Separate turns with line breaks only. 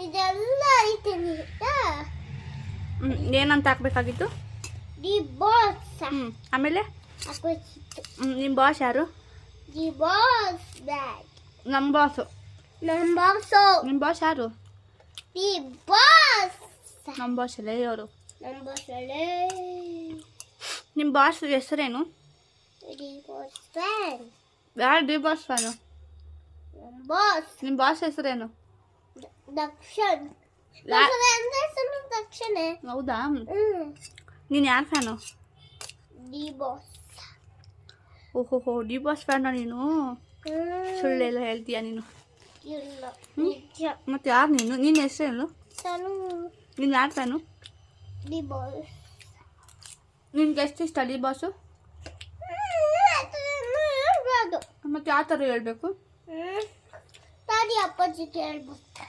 ಇದೆಲ್ಲ ಐತೆ
ಏನಂತ ಹಾಕ್ಬೇಕಾಗಿತ್ತು?
The boss.
ಆಮೇಲೆ
ಹಾಕ್ಬೇಕಿತ್ತು.
ನಿಮ್ಮ ಬಾಸ್ ಯಾರು?
The boss dad.
ನಮ್ಮ ಬಾಸು.
ನಮ್ಮ ಬಾಸು.
ನಿಮ್ಮ ಬಾಸ್ ಯಾರು?
The boss.
ನಮ್ಮ ಬಾಸ್ ಅಲ್ಲೇ ಅವರು.
ನಮ್ಮ ಬಾಸ್ ಅಲ್ಲೇ.
ನಿಮ್ಮ ಬಾಸ್ ಹೆಸರೇನು?
The boss fan.
ಯಾರು ಡಿ ಬಾಸ್ ಫ್ಯಾನು?
ನಮ್ಮ ಬಾಸ್.
ನಿಮ್ಮ ಬಾಸ್ ಹೆಸರೇನು?
ದಕ್ಷನ್. ದಕ್ಷಿಣ.
ಹೌದಾ? ನೀನು ಯಾರು ಫ್ಯಾನು?
D boss.
ಓಹೋ ಡಿ ಬಾಸ್ ಫ್ಯಾನ ನೀನು? ಸುಳ್ಳೆಲ್ಲ ಹೇಳ್ತೀಯ ನೀನು?
ಇಲ್ಲ ನಿಜ.
ಮತ್ತೆ ಯಾರು ನೀನು? ನಿನ್ನ ಹೆಸರೇನು?
ನಾನು
ನೀನು ಯಾರು ಫ್ಯಾನು?
D boss.
ನಿನ್ಗೆ ಎಷ್ಟು ಇಷ್ಟ ಡಿ ಬಾಸು?
ಹೇಳ್ಬಾರ್ದು.
ಮತ್ತೆ ಯಾವ ಥರ ಹೇಳ್ಬೇಕು?
ದಾದಿ ಅಪ್ಪಾಜಿ ಕೇಳ್ಬೋದು.